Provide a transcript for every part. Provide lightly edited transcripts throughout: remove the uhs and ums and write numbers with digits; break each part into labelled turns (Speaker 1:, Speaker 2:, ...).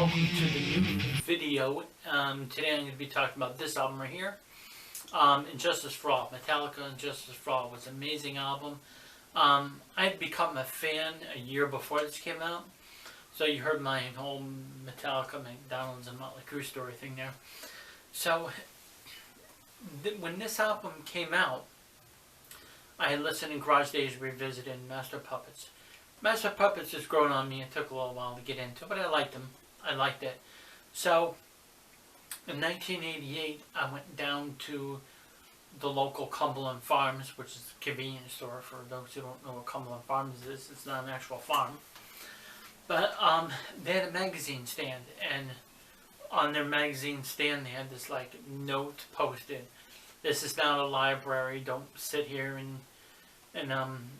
Speaker 1: welcome to the new video. Today I'm going to be talking about this album right here, Injustice for All. Metallica Injustice for All was an amazing album. I had become a fan a year before this came out, so you heard my whole Metallica, McDonald's, and Motley Crue story thing there. So when this album came out, I had listened in Garage Days Revisited and Master Puppets. Master Puppets has grown on me. It took a little while to get into, but I liked them. I liked it. So, in 1988, I went down to the local Cumberland Farms, which is a convenience store for those who don't know what Cumberland Farms is. It's not an actual farm. But they had a magazine stand, and on their magazine stand they had this like note posted. This is not a library. Don't sit here and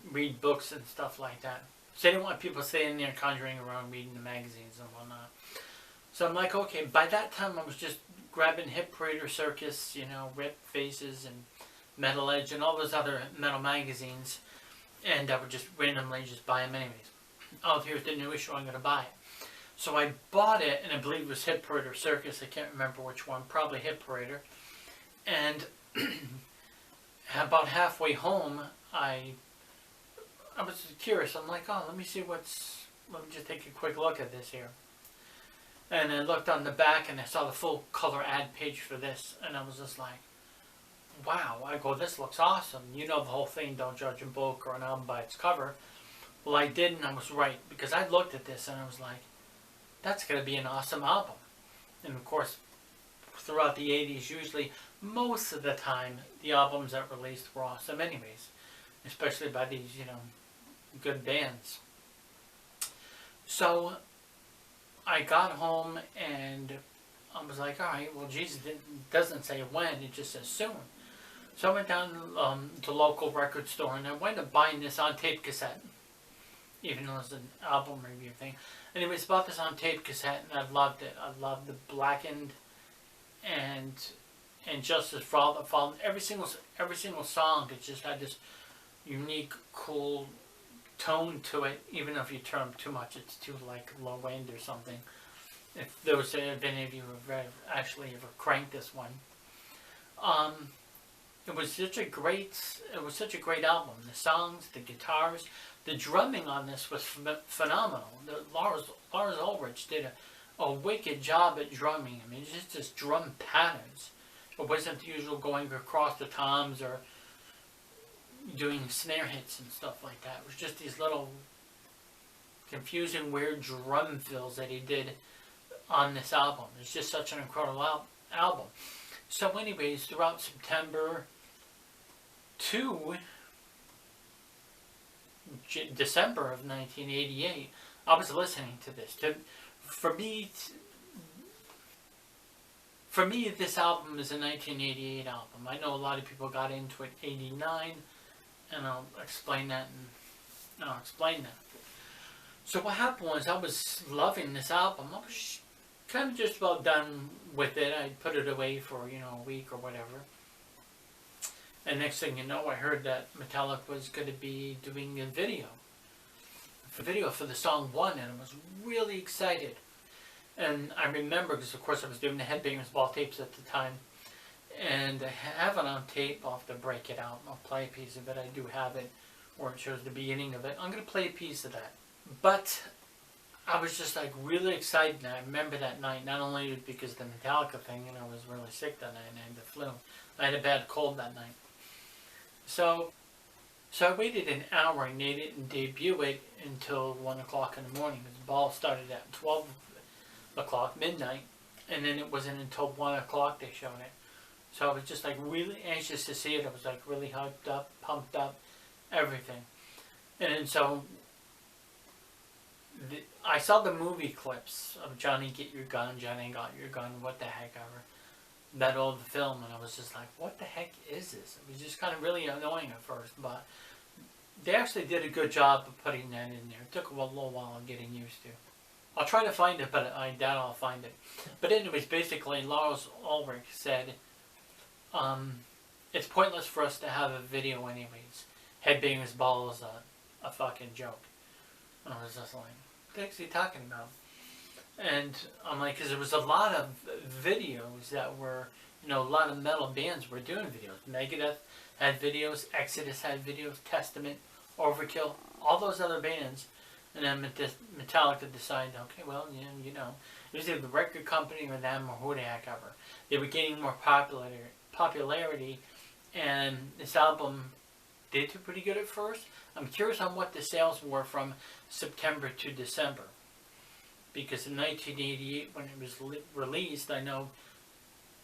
Speaker 1: read books and stuff like that. So they didn't want people sitting there conjuring around reading the magazines and whatnot. So I'm like, okay, by that time I was just grabbing Hit Parade Circus, you know, Rip Faces and Metal Edge and all those other metal magazines, and I would just randomly just buy them anyways. Oh, here's the new issue, I'm going to buy it. So I bought it, and I believe it was Hit Parade Circus, I can't remember which one, probably Hit Parade. And about halfway home, I was curious. I'm like, oh, let me just take a quick look at this here. And I looked on the back and I saw the full color ad page for this. And I was just like, wow. I go, this looks awesome. You know the whole thing, don't judge a book or an album by its cover. Well, I did, and I was right. Because I looked at this and I was like, that's going to be an awesome album. And of course, throughout the 80s, usually, most of the time, the albums that released were awesome anyways. Especially by these, you know, good bands. So I got home and I was like, alright, well, Jesus, it doesn't say when, it just says soon. So I went down to the local record store and I wound up buying this on tape cassette, even though it's an album review thing. Anyways, bought this on tape cassette and I loved it. I loved the Blackened and Justice for All that followed. Every single song, it just had this unique, cool tone to it. Even if you turn too much, it's too like low end or something. If any of you have actually ever cranked this one, it was such a great album. The songs, the guitars, the drumming on this was phenomenal. Lars Ulrich did a wicked job at drumming. I mean, it's just this drum patterns. It wasn't the usual going across the toms or doing snare hits and stuff like that. It was just these little confusing, weird drum fills that he did on this album. It's just such an incredible album. So anyways, throughout September to December of 1988, I was listening to this. For me, this album is a 1988 album. I know a lot of people got into it 89, and I'll explain that. So what happened was I was loving this album. I was kind of just about done with it. I put it away for, you know, a week or whatever. And next thing you know, I heard that Metallica was going to be doing a video for the song One, and I was really excited. And I remember, because of course I was doing the Headbangers Ball tapes at the time, and I have it on tape. I'll have to break it out and I'll play a piece of it. I do have it, or it shows the beginning of it. I'm going to play a piece of that. But I was just like really excited, and I remember that night, not only because of the Metallica thing, and I was really sick that night, and I had the flu. I had a bad cold that night. So I waited an hour and they didn't debut it until 1 o'clock in the morning. The ball started at 12 o'clock, midnight, and then it wasn't until 1 o'clock they showed it. So I was just like really anxious to see it. I was like really hyped up, pumped up, everything. And then so I saw the movie clips of Johnny Get Your Gun, Johnny Got Your Gun, what the heck ever. That old film, and I was just like, what the heck is this? It was just kind of really annoying at first, but they actually did a good job of putting that in there. It took a little while getting used to. I'll try to find it, but I doubt I'll find it. But anyways, basically, Lars Ulrich said, it's pointless for us to have a video anyways. Headbangers Ball is a fucking joke. And I was just like, what the heck is he talking about? And I'm like, because there was a lot of videos that were, you know, a lot of metal bands were doing videos. Megadeth had videos, Exodus had videos, Testament, Overkill, all those other bands. And then Metallica decided, okay, well, you know, it was either the record company or them or who the heck ever. They were gaining more popularity, and this album did do pretty good at first. I'm curious on what the sales were from September to December. Because in 1988, when it was released, I know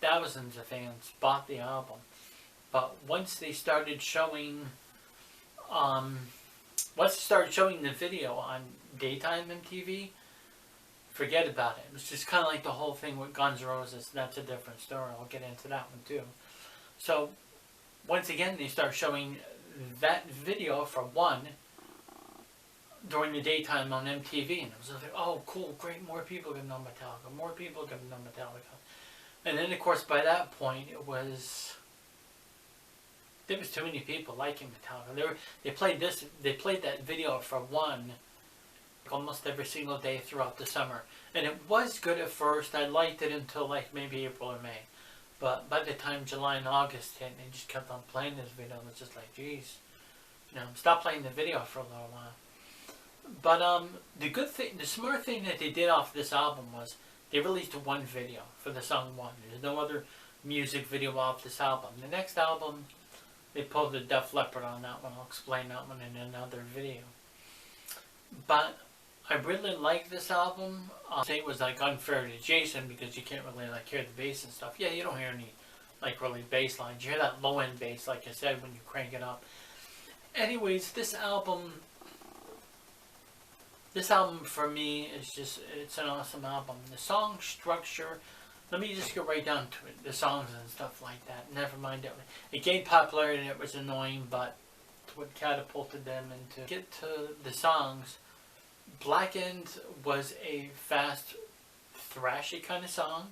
Speaker 1: thousands of fans bought the album. But once they started showing, the video on daytime MTV, forget about it. It was just kind of like the whole thing with Guns N' Roses. That's a different story. I'll get into that one too. So once again, they start showing that video for one during the daytime on MTV, and it was like, oh, cool, great, more people gonna know Metallica, more people gonna know Metallica. And then, of course, by that point, there was too many people liking Metallica. They played that video for one, almost every single day throughout the summer, and it was good at first. I liked it until like maybe April or May, but by the time July and August hit, they just kept on playing this video. It was just like, geez, you know, stop playing the video for a little while. But the smart thing that they did off this album was they released one video for the song One. There's no other music video off this album. The next album, they pulled the Def Leppard on that one. I'll explain that one in another video. But I really like this album. I'll say it was like unfair to Jason because you can't really like hear the bass and stuff. Yeah, you don't hear any like really bass lines. You hear that low end bass, like I said, when you crank it up. Anyways, this album for me is just, it's an awesome album. The song structure, let me just go right down to it. The songs and stuff like that. Never mind it. It gained popularity and it was annoying, but what catapulted them into get to the songs. Blackened was a fast, thrashy kind of song.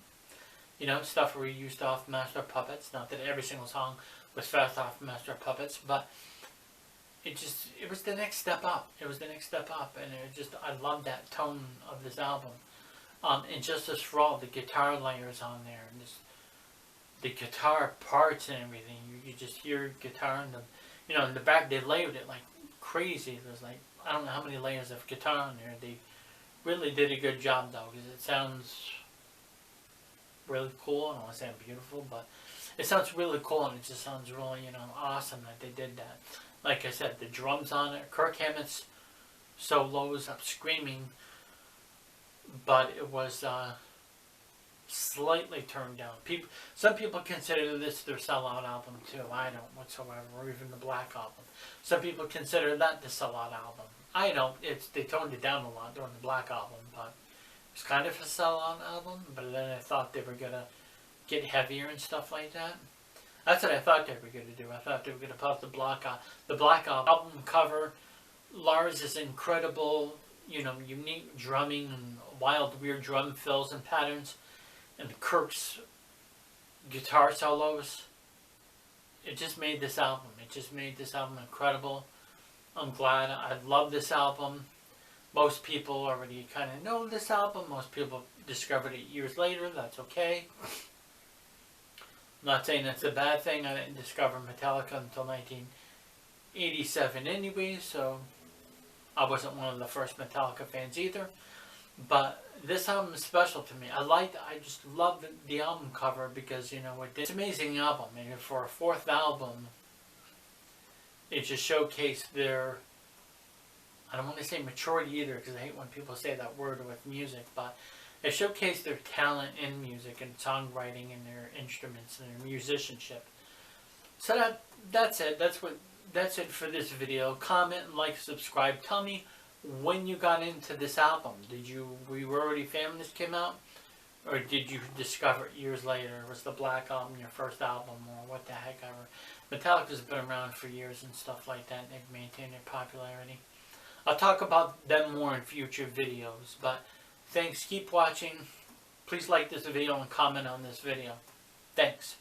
Speaker 1: You know, stuff we used off Master of Puppets. Not that every single song was fast off Master of Puppets, but it was the next step up. It was the next step up, and I love that tone of this album. And Justice for All, the guitar layers on there, and the guitar parts and everything. You just hear guitar in the back. They layered it like crazy. There's like, I don't know how many layers of guitar on there. They really did a good job though, because it sounds really cool. I don't want to say beautiful, but it sounds really cool, and it just sounds really, awesome that they did that. Like I said, the drums on it, Kirk Hammett's solos, I'm screaming, but it was slightly turned down. Some people consider this their sellout album too. I don't whatsoever, or even the Black Album. Some people consider that the sellout album. I don't. They toned it down a lot during the Black Album, but it's kind of a sellout album. But then I thought they were gonna get heavier and stuff like that. That's what I thought they were going to do. I thought they were going to put the Black Album cover. Lars is incredible, unique drumming and wild, weird drum fills and patterns. And Kirk's guitar solos. It just made this album. Incredible. I'm glad. I love this album. Most people already kind of know this album. Most people discovered it years later. That's okay. Not saying that's a bad thing. I didn't discover Metallica until 1987 anyway, so I wasn't one of the first Metallica fans either. But this album is special to me. I just love the album cover because, it's an amazing album. And for a fourth album, it just showcased their, I don't want to say maturity either because I hate when people say that word with music, but it showcased their talent in music and songwriting and their instruments and their musicianship. So that's it. That's it for this video. Comment, like, subscribe. Tell me when you got into this album. Were you already a fan when this came out? Or did you discover it years later? Was the Black Album your first album, or what the heck ever? Metallica's been around for years and stuff like that. They've maintained their popularity. I'll talk about them more in future videos, but thanks. Keep watching. Please like this video and comment on this video. Thanks.